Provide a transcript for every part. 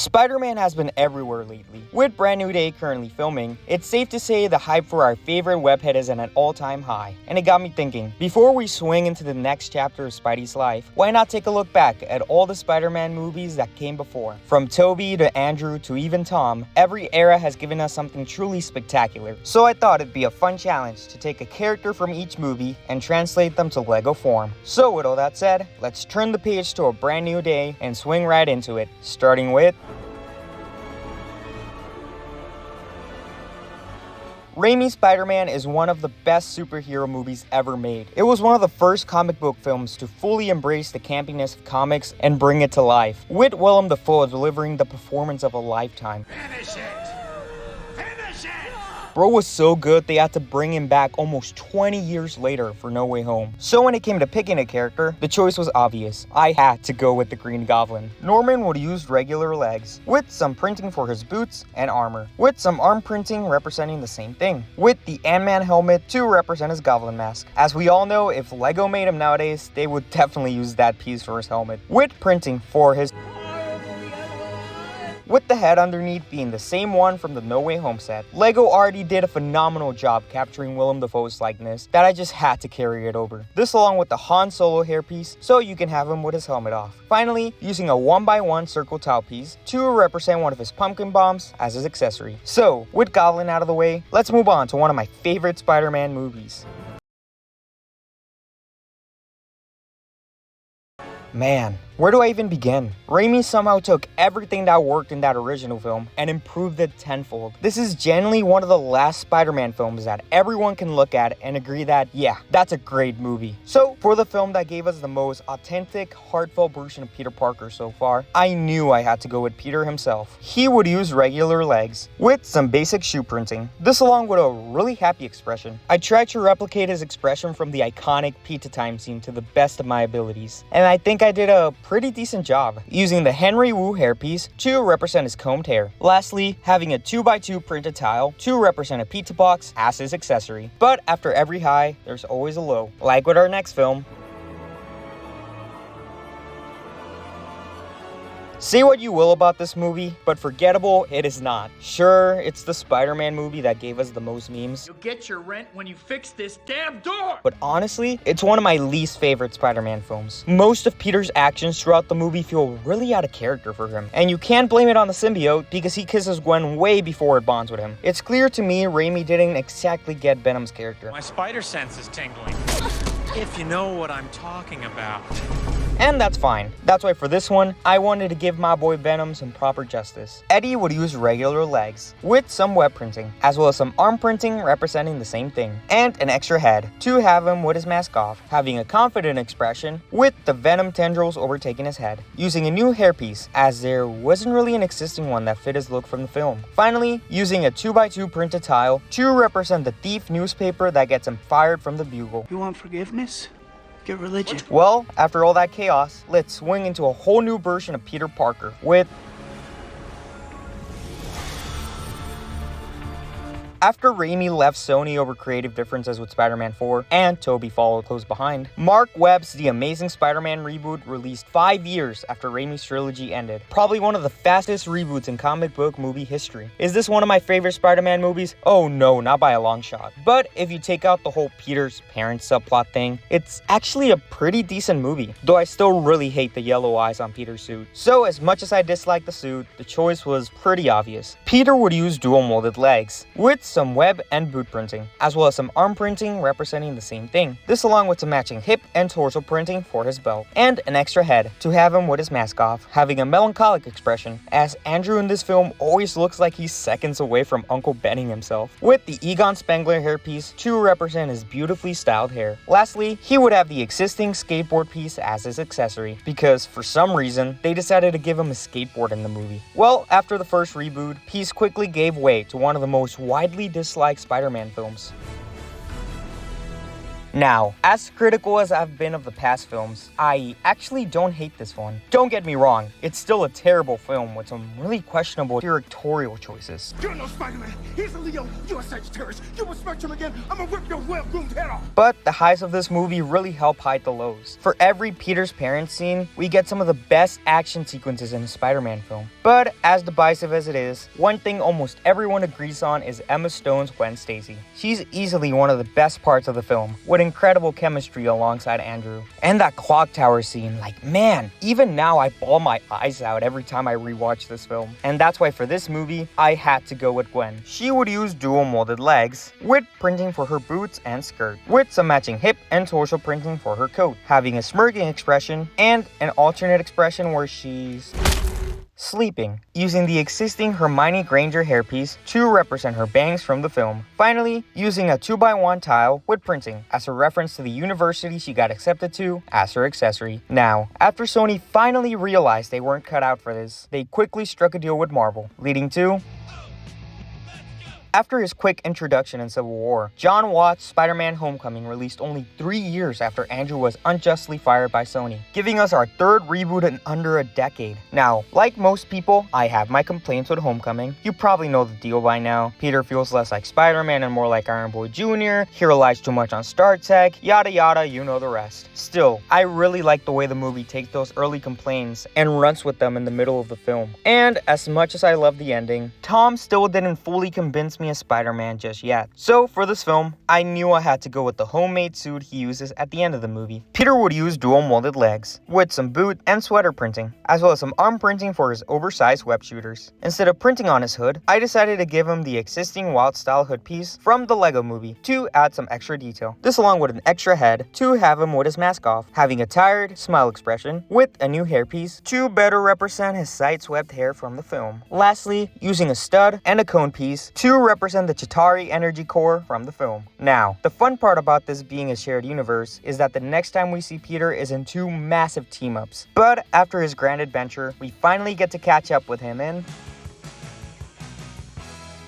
Spider-Man has been everywhere lately. With Brand New Day currently filming, it's safe to say the hype for our favorite webhead is at an all-time high. And it got me thinking, before we swing into the next chapter of Spidey's life, why not take a look back at all the Spider-Man movies that came before? From Tobey to Andrew to even Tom, every era has given us something truly spectacular. So I thought it'd be a fun challenge to take a character from each movie and translate them to Lego form. So with all that said, let's turn the page to a brand new day and swing right into it, starting with Raimi's Spider-Man is one of the best superhero movies ever made. It was one of the first comic book films to fully embrace the campiness of comics and bring it to life, with Willem Dafoe delivering the performance of a lifetime. Finish it! Finish it! Bro was so good they had to bring him back almost 20 years later for No Way Home. So when it came to picking a character, the choice was obvious. I had to go with the Green Goblin. Norman would use regular legs, with some printing for his boots and armor, with some arm printing representing the same thing, with the Ant-Man helmet to represent his Goblin mask. As we all know, if Lego made him nowadays, they would definitely use that piece for his helmet, with printing for his with the head underneath being the same one from the No Way Home set. Lego already did a phenomenal job capturing Willem Dafoe's likeness that I just had to carry it over. This along with the Han Solo hairpiece so you can have him with his helmet off. Finally, using a 1x1 circle tile piece to represent one of his pumpkin bombs as his accessory. So, with Goblin out of the way, let's move on to one of my favorite Spider-Man movies. Man, where do I even begin? Raimi somehow took everything that worked in that original film and improved it tenfold. This is genuinely one of the last Spider-Man films that everyone can look at and agree that, yeah, that's a great movie. So, for the film that gave us the most authentic, heartfelt version of Peter Parker so far, I knew I had to go with Peter himself. He would use regular legs, with some basic shoe printing. This along with a really happy expression. I tried to replicate his expression from the iconic Pizza Time scene to the best of my abilities, and I think I did a pretty decent job, using the Henry Wu hairpiece to represent his combed hair. Lastly, having a 2x2 printed tile to represent a pizza box as his accessory. But after every high, there's always a low. Like with our next film. Say what you will about this movie, but forgettable it is not. Sure, it's the Spider-Man movie that gave us the most memes. You'll get your rent when you fix this damn door! But honestly, it's one of my least favorite Spider-Man films. Most of Peter's actions throughout the movie feel really out of character for him. And you can't blame it on the symbiote because he kisses Gwen way before it bonds with him. It's clear to me Raimi didn't exactly get Venom's character. My spider sense is tingling. If you know what I'm talking about. And that's fine. That's why for this one, I wanted to give my boy Venom some proper justice. Eddie would use regular legs, with some web printing, as well as some arm printing representing the same thing, and an extra head, to have him with his mask off, having a confident expression, with the Venom tendrils overtaking his head, using a new hairpiece, as there wasn't really an existing one that fit his look from the film. Finally, using a 2x2 printed tile to represent the thief newspaper that gets him fired from the Bugle. You want forgiveness? Get religion. Well, after all that chaos, let's swing into a whole new version of Peter Parker with After Raimi left Sony over creative differences with Spider-Man 4 and Tobey followed close behind, Mark Webb's The Amazing Spider-Man reboot released 5 years after Raimi's trilogy ended. Probably one of the fastest reboots in comic book movie history. Is this one of my favorite Spider-Man movies? Oh no, not by a long shot. But if you take out the whole Peter's parents subplot thing, it's actually a pretty decent movie, though I still really hate the yellow eyes on Peter's suit. So as much as I dislike the suit, the choice was pretty obvious. Peter would use dual molded legs, with some web and boot printing, as well as some arm printing representing the same thing. This along with some matching hip and torso printing for his belt, and an extra head to have him with his mask off, having a melancholic expression, as Andrew in this film always looks like he's seconds away from Uncle Benning himself, with the Egon Spengler hairpiece to represent his beautifully styled hair. Lastly, he would have the existing skateboard piece as his accessory, because for some reason, they decided to give him a skateboard in the movie. Well, after the first reboot, Peace quickly gave way to one of the most widely disliked Spider-Man films. Now, as critical as I've been of the past films, I actually don't hate this one. Don't get me wrong, it's still a terrible film with some really questionable directorial choices. You're no Spider-Man. He's a Leo. You're a Sagittarius. You will Spectrum again. I'm gonna rip your well-groomed head off. But the highs of this movie really help hide the lows. For every Peter's parents scene, we get some of the best action sequences in a Spider-Man film. But as divisive as it is, one thing almost everyone agrees on is Emma Stone's Gwen Stacy. She's easily one of the best parts of the film, with incredible chemistry alongside Andrew. And that clock tower scene, like man, even now I bawl my eyes out every time I rewatch this film. And that's why for this movie, I had to go with Gwen. She would use dual molded legs, with printing for her boots and skirt, with some matching hip and torso printing for her coat, having a smirking expression, and an alternate expression where she's sleeping, using the existing Hermione Granger hairpiece to represent her bangs from the film. Finally, using a 2x1 tile with printing as a reference to the university she got accepted to as her accessory. Now, after Sony finally realized they weren't cut out for this, they quickly struck a deal with Marvel, leading to after his quick introduction in Civil War, Jon Watts' Spider-Man Homecoming released only 3 years after Andrew was unjustly fired by Sony, giving us our third reboot in under a decade. Now, like most people, I have my complaints with Homecoming. You probably know the deal by now. Peter feels less like Spider-Man and more like Iron Boy Jr., he relies too much on Star Tech, yada yada, you know the rest. Still, I really like the way the movie takes those early complaints and runs with them in the middle of the film. And as much as I love the ending, Tom still didn't fully convince me as Spider-Man just yet. So for this film, I knew I had to go with the homemade suit he uses at the end of the movie. Peter would use dual molded legs, with some boot and sweater printing, as well as some arm printing for his oversized web shooters. Instead of printing on his hood, I decided to give him the existing wild style hood piece from the Lego movie to add some extra detail. This along with an extra head to have him with his mask off, having a tired smile expression with a new hairpiece to better represent his side-swept hair from the film. Lastly, using a stud and a cone piece to represent the Chitauri energy core from the film. Now, the fun part about this being a shared universe is that the next time we see Peter is in 2 massive team-ups. But after his grand adventure, we finally get to catch up with him in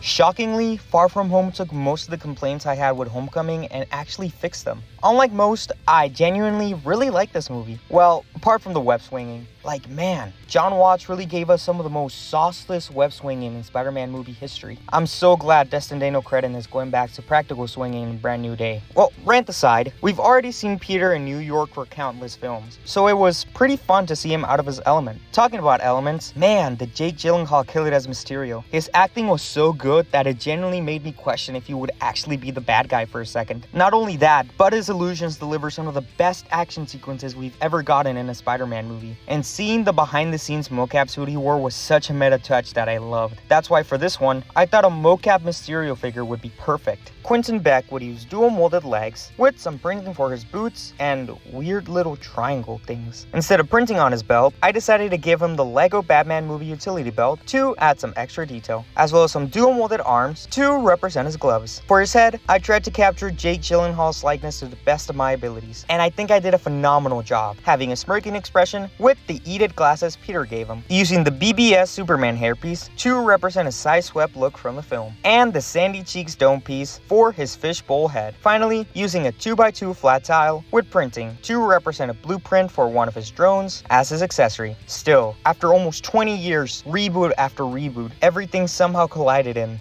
shockingly, Far From Home took most of the complaints I had with Homecoming and actually fixed them. Unlike most, I genuinely really like this movie. Well, apart from the web swinging. Like man, Jon Watts really gave us some of the most sauceless web swinging in Spider-Man movie history. I'm so glad Destin Daniel Cretton is going back to practical swinging in Brand New Day. Well, rant aside, we've already seen Peter in New York for countless films, so it was pretty fun to see him out of his element. Talking about elements, man, did Jake Gyllenhaal kill it as Mysterio. His acting was so good that it genuinely made me question if he would actually be the bad guy for a second. Not only that, but his illusions deliver some of the best action sequences we've ever gotten in a Spider-Man movie. And seeing the behind-the-scenes mocap suit he wore was such a meta touch that I loved. That's why for this one, I thought a Mocap Mysterio figure would be perfect. Quentin Beck would use dual molded legs with some printing for his boots and weird little triangle things. Instead of printing on his belt, I decided to give him the Lego Batman movie utility belt to add some extra detail, as well as some dual molded arms to represent his gloves. For his head, I tried to capture Jake Gyllenhaal's likeness to the best of my abilities, and I think I did a phenomenal job, having a smirking expression with the heated glasses Peter gave him, using the BBS Superman hairpiece to represent a side-swept look from the film, and the Sandy Cheeks dome piece for his fishbowl head. Finally, using a 2x2 flat tile with printing to represent a blueprint for one of his drones as his accessory. Still, after almost 20 years, reboot after reboot, everything somehow collided in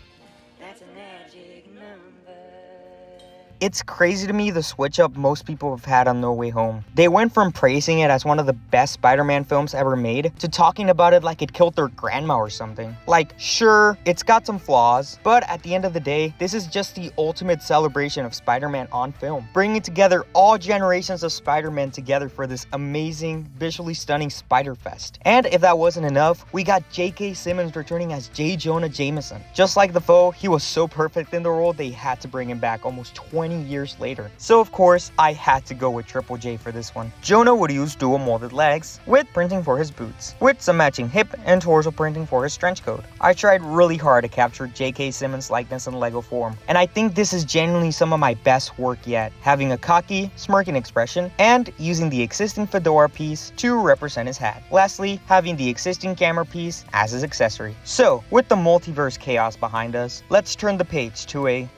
It's crazy to me the switch up most people have had on No Way Home. They went from praising it as one of the best Spider-Man films ever made to talking about it like it killed their grandma or something. Like, sure, it's got some flaws, but at the end of the day, this is just the ultimate celebration of Spider-Man on film, bringing together all generations of Spider-Man together for this amazing, visually stunning Spider-Fest. And if that wasn't enough, we got J.K. Simmons returning as J. Jonah Jameson. Just like the foe, he was so perfect in the role, they had to bring him back almost 20 years later. So of course, I had to go with Triple J for this one. Jonah would use dual molded legs with printing for his boots, with some matching hip and torso printing for his trench coat. I tried really hard to capture J.K. Simmons' likeness in Lego form, and I think this is genuinely some of my best work yet, having a cocky, smirking expression, and using the existing fedora piece to represent his hat. Lastly, having the existing camera piece as his accessory. So, with the multiverse chaos behind us, let's turn the page to a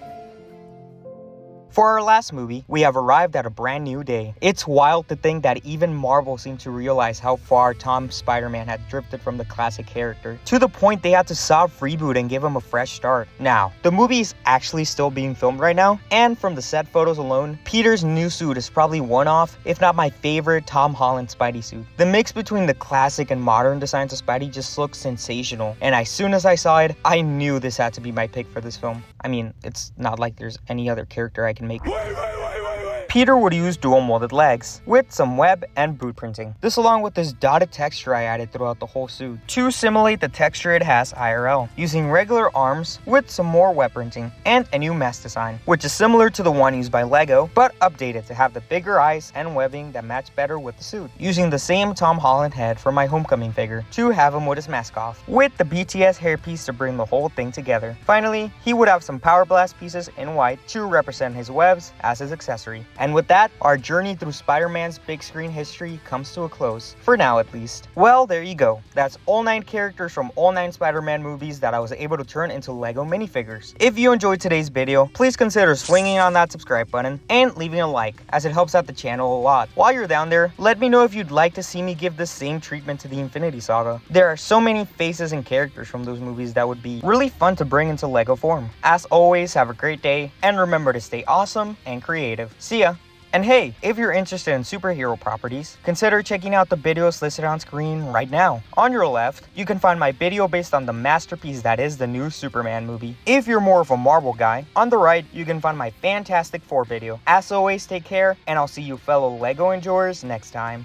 For our last movie, we have arrived at a brand new day. It's wild to think that even Marvel seemed to realize how far Tom Spider-Man had drifted from the classic character, to the point they had to soft reboot and give him a fresh start. Now, the movie is actually still being filmed right now, and from the set photos alone, Peter's new suit is probably one off, if not my favorite Tom Holland Spidey suit. The mix between the classic and modern designs of Spidey just looks sensational, and as soon as I saw it, I knew this had to be my pick for this film. I mean, it's not like there's any other character I can make. Peter would use dual molded legs, with some web and boot printing. This along with this dotted texture I added throughout the whole suit, to simulate the texture it has IRL, using regular arms with some more web printing, and a new mask design, which is similar to the one used by Lego, but updated to have the bigger eyes and webbing that match better with the suit, using the same Tom Holland head from my Homecoming figure, to have him with his mask off, with the BTS hairpiece to bring the whole thing together. Finally, he would have some Power Blast pieces in white to represent his webs as his accessory. And with that, our journey through Spider-Man's big screen history comes to a close, for now at least. Well, there you go. That's all 9 characters from all 9 Spider-Man movies that I was able to turn into Lego minifigures. If you enjoyed today's video, please consider swinging on that subscribe button and leaving a like, as it helps out the channel a lot. While you're down there, let me know if you'd like to see me give the same treatment to the Infinity Saga. There are so many faces and characters from those movies that would be really fun to bring into Lego form. As always, have a great day, and remember to stay awesome and creative. See ya! And hey, if you're interested in superhero properties, consider checking out the videos listed on screen right now. On your left, you can find my video based on the masterpiece that is the new Superman movie. If you're more of a Marvel guy, on the right, you can find my Fantastic Four video. As always, take care, and I'll see you fellow Lego enjoyers next time.